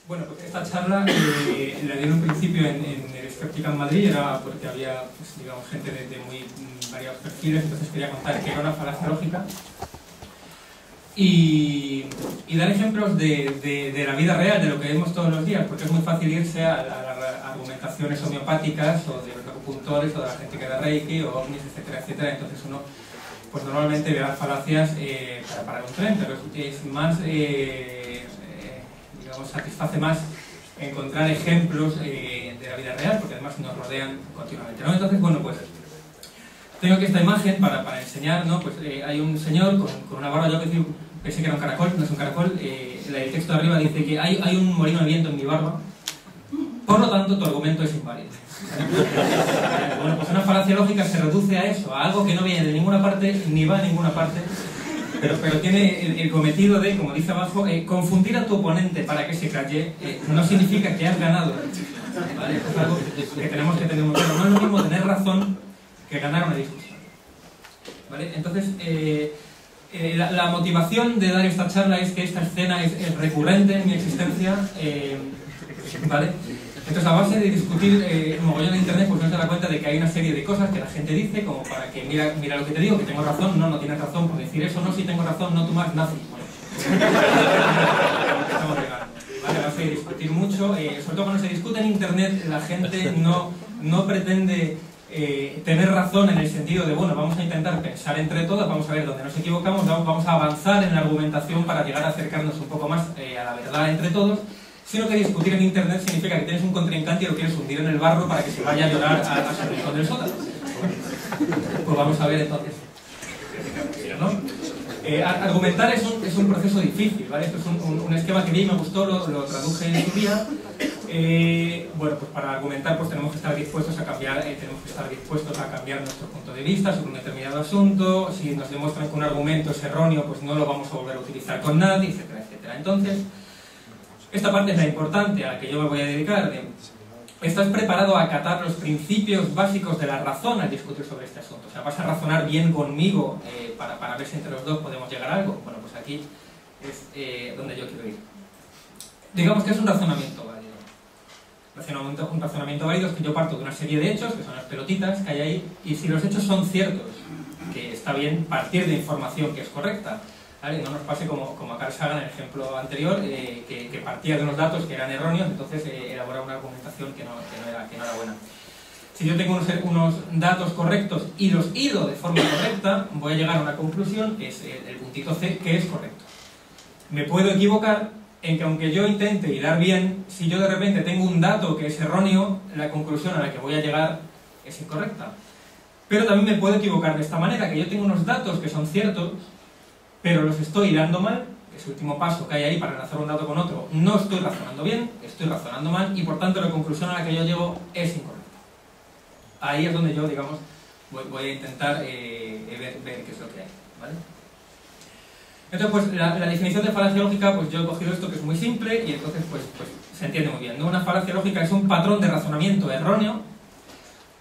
Bueno, pues esta charla la di en un principio en el Escéptica en Madrid, era porque había, pues, digamos, gente de muy variados perfiles, entonces quería contar que era una falacia lógica y dar ejemplos de la vida real, de lo que vemos todos los días, porque es muy fácil irse a las argumentaciones homeopáticas o de los acupuntores o de la gente que da Reiki o ovnis, etcétera, etcétera. Entonces uno pues normalmente ve las falacias para parar un tren, pero es más, digamos, satisface más encontrar ejemplos de la vida real, porque además nos rodean continuamente, ¿no? Entonces, bueno, pues tengo aquí esta imagen para enseñar, ¿no? Pues hay un señor con una barba, yo pensé que era un caracol, no es un caracol, el texto de arriba dice que hay un molino de viento en mi barba, por lo tanto tu argumento es inválido. Bueno, pues una falacia lógica se reduce a eso, a algo que no viene de ninguna parte, ni va a ninguna parte, pero tiene el cometido de, como dice abajo, confundir a tu oponente para que se calle, no significa que has ganado, ¿vale? Esto es algo que tenemos que tener muy claro. No es lo mismo tener razón que ganar una discusión, ¿vale? Entonces, la motivación de dar esta charla es que esta escena es recurrente en mi existencia, ¿vale? Entonces, a base de discutir mogollón en internet, pues uno se da cuenta de que hay una serie de cosas que la gente dice, como para que, mira lo que te digo, que tengo razón, no tienes razón por decir eso, no, si tengo razón, no, tú más nazi. Bueno, estamos llegando, ¿vale? A base de discutir mucho, sobre todo cuando se discute en internet, la gente no pretende tener razón en el sentido de, bueno, vamos a intentar pensar entre todos, vamos a ver dónde nos equivocamos, vamos a avanzar en la argumentación para llegar a acercarnos un poco más a la verdad entre todos, sino que discutir en internet significa que tienes un contrincante y lo quieres hundir en el barro para que se vaya a llorar a su rincón del sótano. Pues vamos a ver entonces, ¿no? Argumentar es un proceso difícil, ¿vale? Esto es un esquema que vi y me gustó, lo traduje en su día. Bueno, pues para argumentar pues tenemos que estar dispuestos a cambiar, nuestro punto de vista sobre un determinado asunto. Si nos demuestran que un argumento es erróneo, pues no lo vamos a volver a utilizar con nadie, etcétera, etcétera. Entonces, esta parte es la importante a la que yo me voy a dedicar. ¿Estás preparado a acatar los principios básicos de la razón al discutir sobre este asunto? O sea, ¿vas a razonar bien conmigo para ver si entre los dos podemos llegar a algo? Bueno, pues aquí es donde yo quiero ir. Digamos que es un razonamiento válido. Un razonamiento válido es que yo parto de una serie de hechos, que son las pelotitas que hay ahí, y si los hechos son ciertos, que está bien partir de información que es correcta, ¿vale? No nos pase como a Carl Sagan en el ejemplo anterior, que partía de unos datos que eran erróneos, entonces elaboraba una argumentación que no era buena. Si yo tengo unos datos correctos y los hilo de forma correcta, voy a llegar a una conclusión, que es el puntito C, que es correcto. Me puedo equivocar en que aunque yo intente hilar bien, si yo de repente tengo un dato que es erróneo, la conclusión a la que voy a llegar es incorrecta. Pero también me puedo equivocar de esta manera, que yo tengo unos datos que son ciertos, pero los estoy hilando mal, que es el último paso que hay ahí para enlazar un dato con otro. No estoy razonando bien, estoy razonando mal, y por tanto la conclusión a la que yo llego es incorrecta. Ahí es donde yo, digamos, voy a intentar ver qué es lo que hay, ¿vale? Entonces, pues la definición de falacia lógica, pues yo he cogido esto que es muy simple y entonces pues se entiende muy bien, ¿no? Una falacia lógica es un patrón de razonamiento erróneo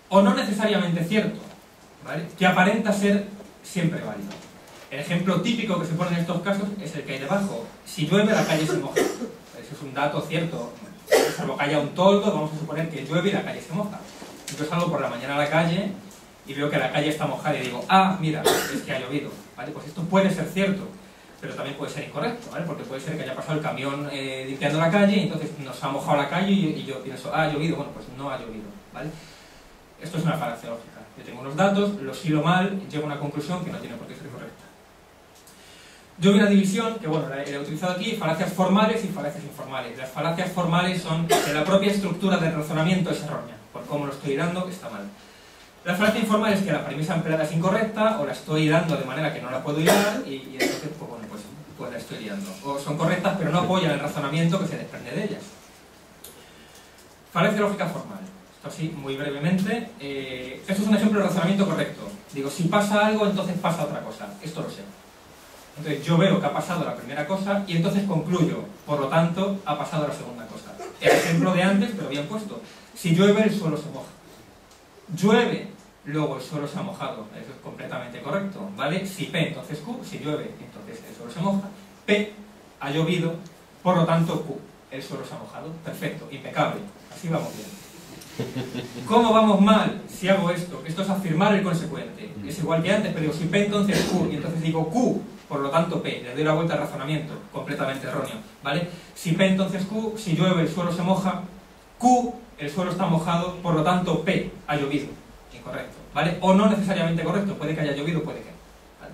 o no necesariamente cierto, ¿vale? Que aparenta ser siempre válido. El ejemplo típico que se pone en estos casos es el que hay debajo. Si llueve, la calle se moja. Eso es un dato cierto. Salvo que haya un toldo, vamos a suponer que llueve y la calle se moja. Yo salgo por la mañana a la calle y veo que la calle está mojada y digo, ah, mira, es que ha llovido, ¿vale? Pues esto puede ser cierto, pero también puede ser incorrecto, ¿vale? Porque puede ser que haya pasado el camión limpiando la calle y entonces nos ha mojado la calle y yo pienso, ah, ha llovido. Bueno, pues no ha llovido, ¿vale? Esto es una falacia lógica. Yo tengo unos datos, los hilo mal, llego a una conclusión que no tiene por qué ser correcta. Yo vi una división, que bueno, la he utilizado aquí, falacias formales y falacias informales. Las falacias formales son que la propia estructura del razonamiento es errónea, por cómo lo estoy dando está mal. La falacia informal es que la premisa empleada es incorrecta, o la estoy dando de manera que no la puedo hilar, y entonces, pues bueno, pues la estoy liando. O son correctas, pero no apoyan el razonamiento que se desprende de ellas. Falacia lógica formal. Esto así, muy brevemente. Esto es un ejemplo de razonamiento correcto. Digo, si pasa algo, entonces pasa otra cosa. Esto lo sé. Entonces yo veo que ha pasado la primera cosa y entonces concluyo, por lo tanto, ha pasado la segunda cosa. El ejemplo de antes, pero bien puesto. Si llueve, el suelo se moja. Llueve, luego el suelo se ha mojado. Eso es completamente correcto, ¿vale? Si P, entonces Q. Si llueve, entonces el suelo se moja. P, ha llovido, por lo tanto Q. el suelo se ha mojado. Perfecto, impecable, así vamos bien. ¿Cómo vamos mal si hago esto? Esto es afirmar el consecuente. Es igual que antes, pero digo, si P entonces Q, y entonces digo Q, por lo tanto P, le doy la vuelta al razonamiento, completamente erróneo, ¿vale? Si P entonces Q, si llueve el suelo se moja, Q, el suelo está mojado, por lo tanto P, ha llovido. Incorrecto, ¿vale? O no necesariamente correcto, puede que haya llovido, puede que no, ¿vale?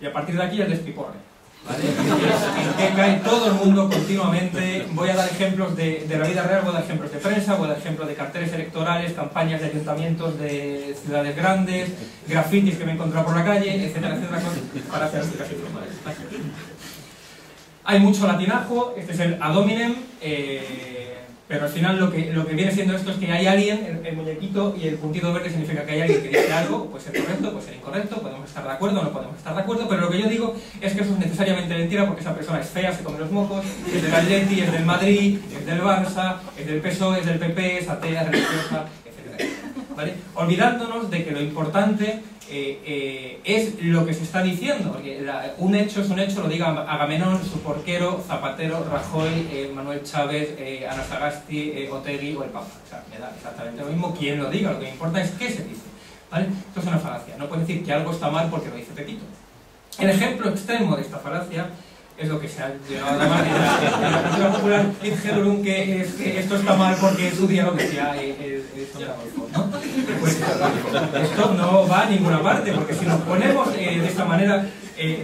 Y a partir de aquí el despiporre, ¿vale? En que cae todo el mundo continuamente. Voy a dar ejemplos de la vida real, voy a dar ejemplos de prensa, voy a dar ejemplos de carteles electorales, campañas de ayuntamientos de ciudades grandes, grafitis que me he encontrado por la calle, etcétera, etcétera, para hacer explicaciones normales. Hay mucho latinajo, este es el ad hominem, pero al final lo que viene siendo esto es que hay alguien, el muñequito y el puntito verde significa que hay alguien que dice algo, puede ser correcto, puede ser incorrecto, podemos estar de acuerdo o no podemos estar de acuerdo, pero lo que yo digo es que eso es necesariamente mentira porque esa persona es fea, se come los mocos, es del Atleti, es del Madrid, es del Barça, es del PSOE, es del PP, es atea, religiosa, etcétera, ¿vale? Olvidándonos de que lo importante es lo que se está diciendo, porque un hecho es un hecho, lo diga Agamenón, su porquero, Zapatero, Rajoy, Manuel Chávez, Ana Sagasti, Otegi o el Papa. O sea, me da exactamente lo mismo quien lo diga, lo que me importa es qué se dice, ¿vale? Esto es una falacia, no puedes decir que algo está mal porque lo dice Pepito. El ejemplo extremo de esta falacia es lo que se ha llegado a llamar en la cultura popular que es que esto está mal porque en su día lo decía el señor Adolfo, ¿no? Pues esto no va a ninguna parte, porque si nos ponemos de esta manera,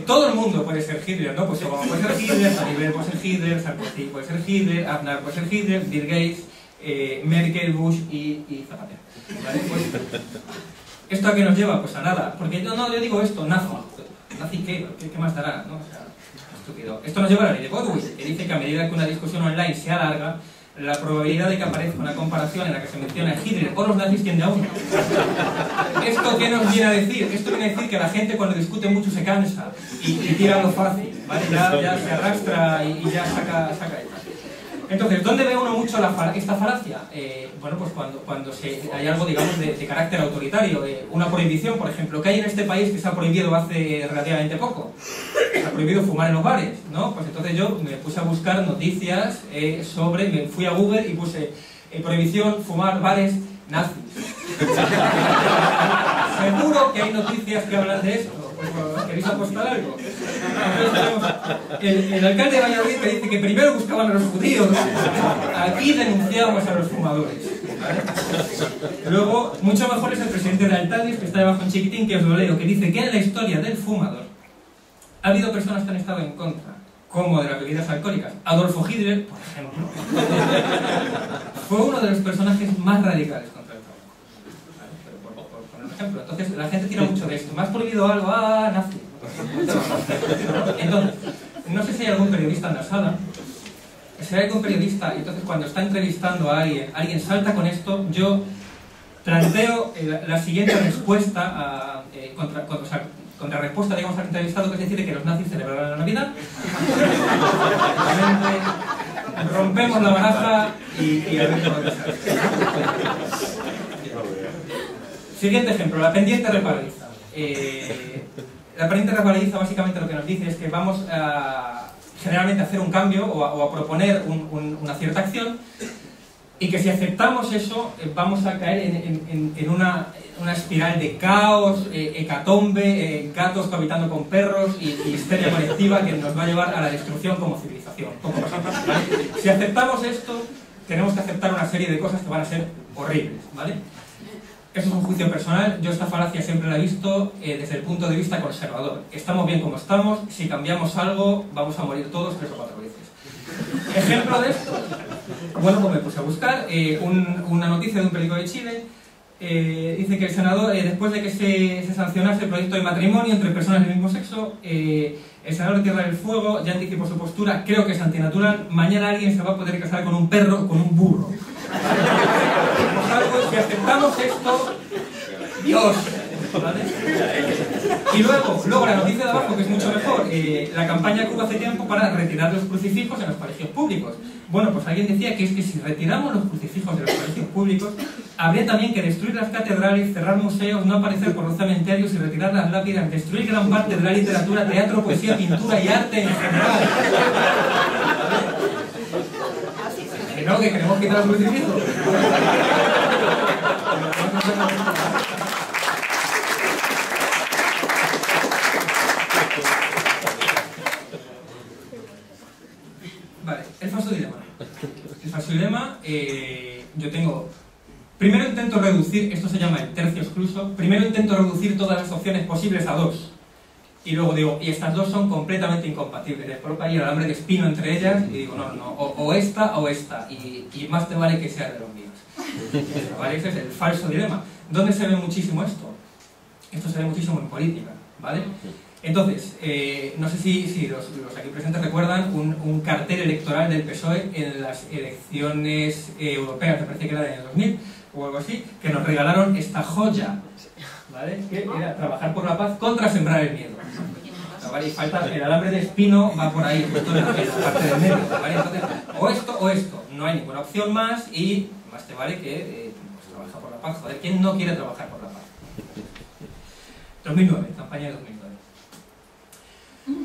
todo el mundo puede ser Hitler, ¿no? Pues Obama puede ser Hitler, Saribel puede ser Hitler, Sarkozy puede ser Hitler, Aznar puede ser Hitler, Bill Gates, Merkel, Bush y Zapatero, ¿vale? Pues, ¿esto a qué nos lleva? Pues a nada, porque yo digo esto, ¿nazi qué? ¿Qué más dará? ¿No? O sea, estúpido. Esto nos lleva a la ley de Godwin, que dice que a medida que una discusión online se alarga, la probabilidad de que aparezca una comparación en la que se menciona a Hitler o los nazis tiende a 1. ¿Esto qué nos viene a decir? Esto viene a decir que la gente cuando discute mucho se cansa y tira lo fácil, ¿vale? Ya se arrastra y ya saca esto. Entonces, ¿dónde ve uno mucho esta falacia? Bueno, pues cuando hay algo, digamos, de carácter autoritario, una prohibición, por ejemplo, que hay en este país que se ha prohibido hace relativamente poco. Se ha prohibido fumar en los bares, ¿no? Pues entonces yo me puse a buscar noticias me fui a Google y puse prohibición, fumar, bares, nazis. Seguro que hay noticias que hablan de esto. ¿Queréis apostar algo? El alcalde de Valladolid que dice que primero buscaban a los judíos, aquí denunciamos a los fumadores, ¿vale? Luego, mucho mejor es el presidente de Altadis, que está debajo en chiquitín, que os lo leo, que dice que en la historia del fumador ha habido personas que han estado en contra, como de las bebidas alcohólicas. Adolfo Hitler, por ejemplo, fue uno de los personajes más radicales contra el tabaco. Ejemplo. Entonces la gente tira mucho de esto. ¿Me has prohibido algo? ¡Ah, nazi! Entonces, no sé si hay algún periodista en la sala. Si hay algún periodista, y entonces cuando está entrevistando a alguien salta con esto, yo planteo la siguiente respuesta contrarrespuesta, digamos, al entrevistado, que es decir, que los nazis celebraban la Navidad. Rompemos la baraja y a ver por dónde sale. Siguiente ejemplo, la pendiente resbaladiza. La pendiente resbaladiza básicamente lo que nos dice es que vamos generalmente a hacer un cambio o a proponer una cierta acción y que si aceptamos eso vamos a caer en una espiral de caos, hecatombe, gatos cohabitando con perros y histeria colectiva que nos va a llevar a la destrucción como civilización. ¿Vale? Si aceptamos esto, tenemos que aceptar una serie de cosas que van a ser horribles, ¿vale? Eso es un juicio personal. Yo esta falacia siempre la he visto desde el punto de vista conservador. Estamos bien como estamos, si cambiamos algo vamos a morir todos 3 o 4 veces. Ejemplo de esto, bueno, pues me puse a buscar una noticia de un periódico de Chile. Dice que el senador, después de que se sancionase el proyecto de matrimonio entre personas del mismo sexo, el senador de Tierra del Fuego ya anticipó su postura, creo que es antinatural, mañana alguien se va a poder casar con un perro o con un burro. Si aceptamos esto, Dios, ¿vale? Y luego la noticia de abajo, que es mucho mejor, la campaña que hubo hace tiempo para retirar los crucifijos en los colegios públicos. Bueno, pues alguien decía que es que si retiramos los crucifijos de los colegios públicos, habría también que destruir las catedrales, cerrar museos, no aparecer por los cementerios y retirar las lápidas, destruir gran parte de la literatura, teatro, poesía, pintura y arte en general. que queremos quitar el crucifijo. Vale, el falso dilema. El falso dilema, yo tengo... Primero intento reducir, esto se llama el tercio excluso, primero intento reducir todas las opciones posibles a dos. Y luego digo, y estas dos son completamente incompatibles. Les coloco ahí el alambre de espino entre ellas y digo, no, o esta o esta. Y más te vale que sea de los míos. ¿Vale? Ese es el falso dilema. ¿Dónde se ve muchísimo esto? Esto se ve muchísimo en política, ¿vale? Entonces, no sé si los aquí presentes recuerdan un cartel electoral del PSOE en las elecciones europeas, me parece que era del año 2000 o algo así, que nos regalaron esta joya, ¿vale? Que era trabajar por la paz contra sembrar el miedo. ¿Vale? Y falta, el alambre de espino va por ahí, justo en la parte del medio, ¿vale? Entonces, o esto, no hay ninguna opción más y más te vale que pues, trabaja por la paz. Joder, ¿quién no quiere trabajar por la paz? 2009, campaña de 2009.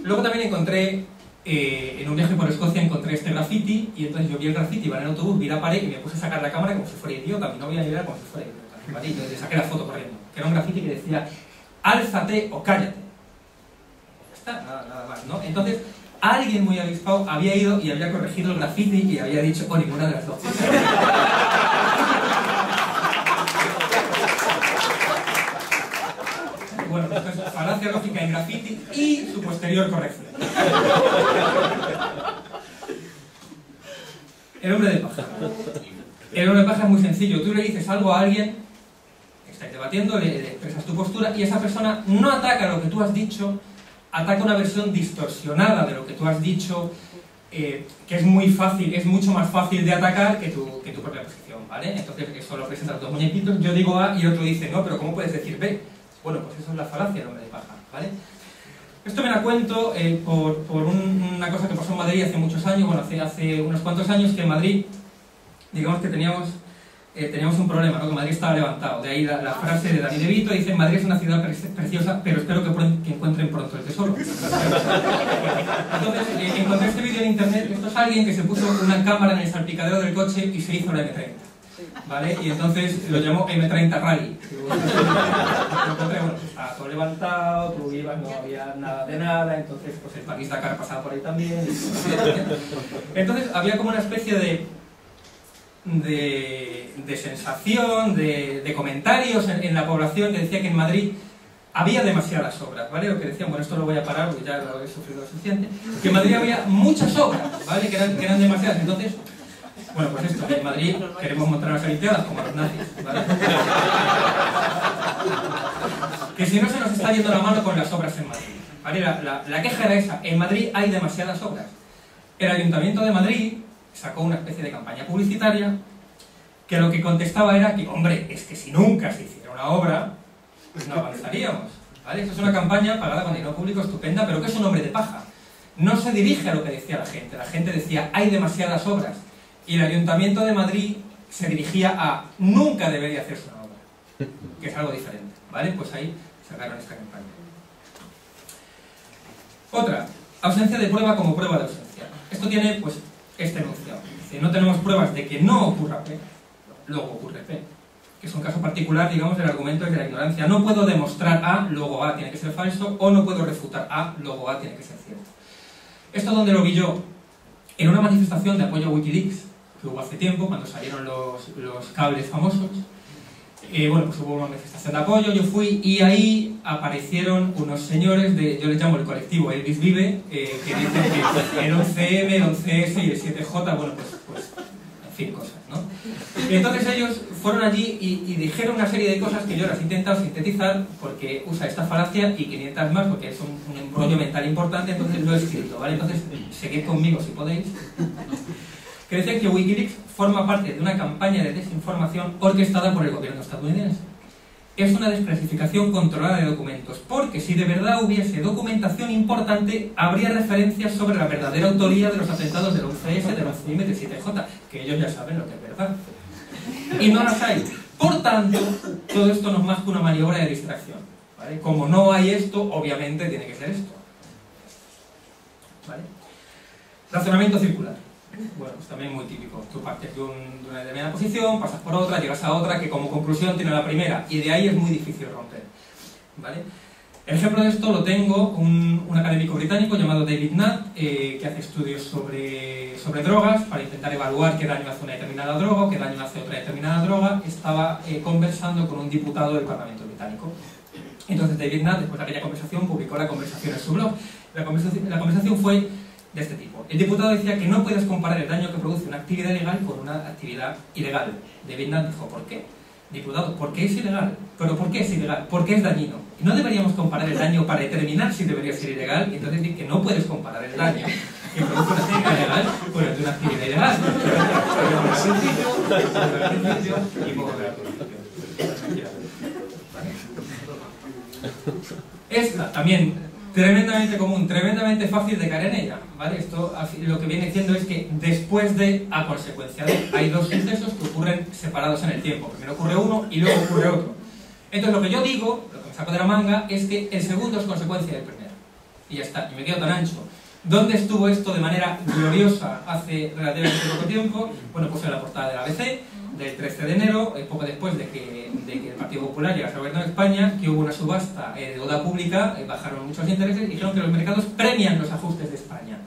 Luego también encontré, en un viaje por Escocia, encontré este graffiti y entonces yo vi el graffiti, iba en el autobús, vi la pared y me puse a sacar la cámara como si fuera idiota, mi novia era como si fuera idiota, ¿vale? Y yo le saqué la foto corriendo, que era un graffiti que decía, álzate o cállate. Ya está, nada más, ¿no? Entonces, alguien muy avispado había ido y había corregido el graffiti y había dicho, oh, ninguna de las dos. Bueno, entonces, falacia lógica en graffiti y su posterior corrección. El hombre de paja. El hombre de paja es muy sencillo. Tú le dices algo a alguien, estáis debatiendo, le expresas tu postura y esa persona no ataca lo que tú has dicho, ataca una versión distorsionada de lo que tú has dicho, que es muy fácil, es mucho más fácil de atacar que tu propia posición, ¿vale? Entonces, eso lo presentan dos muñequitos, yo digo A y otro dice no, pero ¿cómo puedes decir B? Bueno, pues eso es la falacia del hombre de paja, ¿vale? Esto me la cuento por una cosa que pasó en Madrid hace muchos años, bueno, hace unos cuantos años, que en Madrid, digamos que teníamos un problema, ¿no? Que Madrid estaba levantado. De ahí la frase de Dani De Vito, dice, Madrid es una ciudad preciosa, pero espero que encuentren pronto el tesoro. Entonces, encontré este vídeo en internet. Esto es alguien que se puso una cámara en el salpicadero del coche y se hizo la M30. ¿Vale? Y entonces lo llamó M30 Rally. Bueno, estaba todo levantado, tú ibas, no había nada de nada, entonces pues el París Dakar pasaba por ahí también. Entonces había como una especie de sensación, de comentarios en la población que decía que en Madrid había demasiadas obras, ¿vale? Lo que decían, bueno, esto lo voy a parar porque ya lo he sufrido lo suficiente, que en Madrid había muchas obras, ¿vale? Que eran demasiadas, entonces... Bueno, pues esto, en Madrid queremos montar unas olimpiadas como los nazis, ¿vale? Que si no se nos está yendo la mano con las obras en Madrid, ¿vale? La queja era esa, en Madrid hay demasiadas obras. El Ayuntamiento de Madrid sacó una especie de campaña publicitaria que lo que contestaba era que, hombre, es que si nunca se hiciera una obra, pues no avanzaríamos, ¿vale? Esa es una campaña pagada con dinero público estupenda, pero que es un hombre de paja. No se dirige a lo que decía la gente decía, hay demasiadas obras. Y el Ayuntamiento de Madrid se dirigía a nunca debería hacerse una obra, que es algo diferente, ¿vale? Pues ahí sacaron esta campaña. Otra, ausencia de prueba como prueba de ausencia. Esto tiene, pues, este enunciado. Si no tenemos pruebas de que no ocurra P, luego ocurre P, que es un caso particular, digamos, del argumento de la ignorancia. No puedo demostrar A, luego A tiene que ser falso, o no puedo refutar A, luego A tiene que ser cierto. ¿Esto dónde lo vi yo? En una manifestación de apoyo a Wikileaks, que hubo hace tiempo, cuando salieron los cables famosos. Bueno, pues hubo una manifestación de apoyo, yo fui y ahí aparecieron unos señores yo les llamo el colectivo Elvis Vive, que dicen que el 11M, el 11S y el 7J, bueno, pues en fin, cosas, ¿no? Y entonces ellos fueron allí y dijeron una serie de cosas que yo las he intentado sintetizar porque usa esta falacia y 500 más porque es un embrollo mental importante, entonces lo he escrito, ¿vale? Entonces, seguid conmigo si podéis. Que decían que Wikileaks forma parte de una campaña de desinformación orquestada por el gobierno estadounidense. Es una desclasificación controlada de documentos, porque si de verdad hubiese documentación importante, habría referencias sobre la verdadera autoría de los atentados del 11S, del 11M, del 7J, que ellos ya saben lo que es verdad. Y no las hay. Por tanto, todo esto no es más que una maniobra de distracción, ¿vale? Como no hay esto, obviamente tiene que ser esto, ¿vale? Razonamiento circular. Bueno, es también muy típico. Tú partes de una determinada posición, pasas por otra, llegas a otra, que como conclusión tiene la primera, y de ahí es muy difícil romper, ¿vale? El ejemplo de esto lo tengo un académico británico llamado David Nutt, que hace estudios sobre drogas para intentar evaluar qué daño hace una determinada droga o qué daño hace otra determinada droga. Estaba conversando con un diputado del Parlamento británico. Entonces David Nutt, después de aquella conversación, publicó la conversación en su blog. La conversación fue de este tipo. El diputado decía que no puedes comparar el daño que produce una actividad legal con una actividad ilegal. David Nutt dijo, ¿por qué? Diputado, ¿por qué es ilegal? ¿Pero por qué es ilegal? ¿Por qué es dañino? ¿Y no deberíamos comparar el daño para determinar si debería ser ilegal? Y entonces dice que no puedes comparar el daño que produce una actividad legal con el de una actividad ilegal. Y poco esta también tremendamente común, tremendamente fácil de caer en ella, ¿vale? Esto lo que viene diciendo es que después de, a consecuencia de, hay dos sucesos que ocurren separados en el tiempo. Primero ocurre uno y luego ocurre otro. Entonces lo que yo digo, lo que me saco de la manga, es que el segundo es consecuencia del primero. Y ya está, y me quedo tan ancho. ¿Dónde estuvo esto de manera gloriosa hace relativamente poco tiempo? Bueno, pues en la portada del ABC, del 13 de enero, poco después de que el Partido Popular llegase al gobierno de España, que hubo una subasta de deuda pública, bajaron muchos intereses y dijeron que los mercados premian los ajustes de España.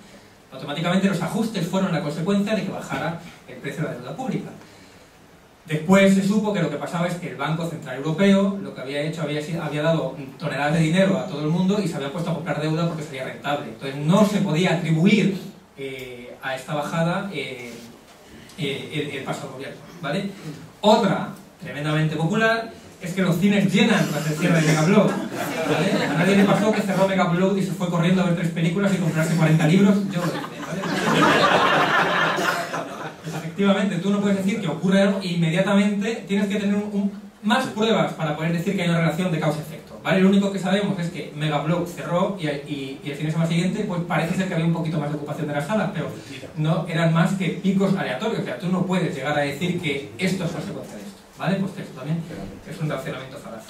Automáticamente los ajustes fueron la consecuencia de que bajara el precio de la deuda pública. Después se supo que lo que pasaba es que el Banco Central Europeo lo que había hecho había dado toneladas de dinero a todo el mundo y se había puesto a comprar deuda porque sería rentable. Entonces no se podía atribuir a esta bajada el paso al gobierno, ¿vale? Otra tremendamente popular es que los cines llenan tras el cierre de Megaupload, ¿vale? A nadie le pasó que cerró Megaupload y se fue corriendo a ver 3 películas y comprarse 40 libros. Yo lo hice, ¿vale? Efectivamente, tú no puedes decir que ocurre algo e inmediatamente tienes que tener más pruebas para poder decir que hay una relación de causa-efecto, ¿vale? Lo único que sabemos es que Megaupload cerró y el fin de semana siguiente pues parece ser que había un poquito más de ocupación de las salas, pero no eran más que picos aleatorios. O sea, tú no puedes llegar a decir que esto es consecuencia de esto, ¿vale? Pues esto también es un razonamiento falaz.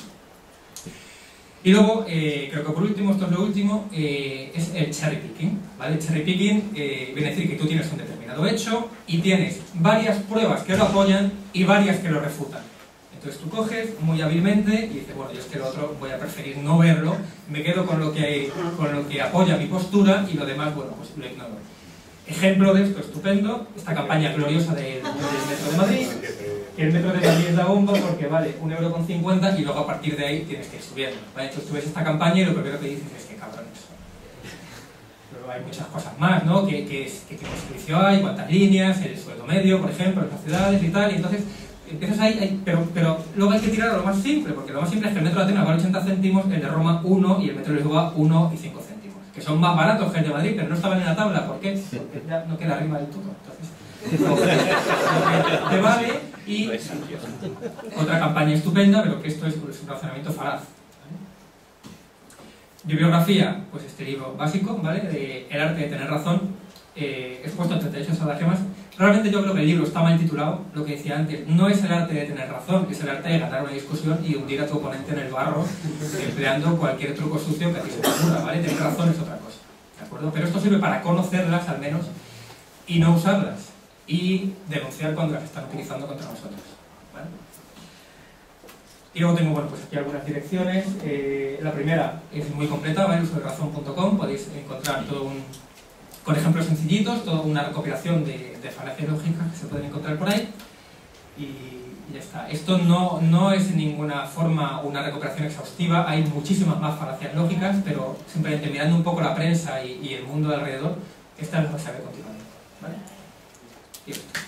Y luego, creo que por último, esto es lo último, es el cherry picking, ¿vale? El cherry picking viene a decir que tú tienes un determinado hecho y tienes varias pruebas que lo apoyan y varias que lo refutan. Entonces tú coges muy hábilmente y dices, bueno, yo es que lo otro voy a preferir no verlo, me quedo con lo que apoya mi postura y lo demás, bueno, pues lo ignoro. Ejemplo de esto estupendo, esta campaña gloriosa del Metro de Madrid. El Metro de Madrid es la bomba porque vale 1,50 € y luego a partir de ahí tienes que ir subiendo, ¿vale? Entonces tú ves esta campaña y lo primero que dices es que cabrones. Pero hay muchas cosas más, ¿no? ¿Qué servicio hay? ¿Cuántas líneas? El sueldo medio, por ejemplo, en las ciudades y tal, y entonces empiezas ahí, pero luego hay que tirar a lo más simple, porque lo más simple es que el metro de Atenas vale 80 céntimos, el de Roma 1 y el metro de Lisboa 1,5 céntimos, que son más baratos que el de Madrid, pero no estaban en la tabla. ¿Por qué? Porque ya no queda arriba del todo. Entonces, te vale. Y otra campaña estupenda, pero que esto es un razonamiento falaz. Bibliografía, pues este libro básico, ¿vale? De El arte de tener razón, expuesto en 38 salvagemas. Realmente yo creo que el libro está mal titulado, lo que decía antes, no es el arte de tener razón, es el arte de ganar una discusión y hundir a tu oponente en el barro, empleando cualquier truco sucio que a ti se te ocurra, ¿vale? Tener razón es otra cosa, ¿de acuerdo? Pero esto sirve para conocerlas al menos y no usarlas, y denunciar cuando las están utilizando contra nosotros, ¿vale? Y luego tengo, bueno, pues aquí algunas direcciones. La primera es muy completa, ¿vale? usoderazón.com, podéis encontrar todo con ejemplos sencillitos, toda una recopilación de falacias lógicas que se pueden encontrar por ahí, y ya está. Esto no es en ninguna forma una recuperación exhaustiva, hay muchísimas más falacias lógicas, pero simplemente mirando un poco la prensa y el mundo de alrededor, esta es la que se ve continuamente, ¿vale? Y esto.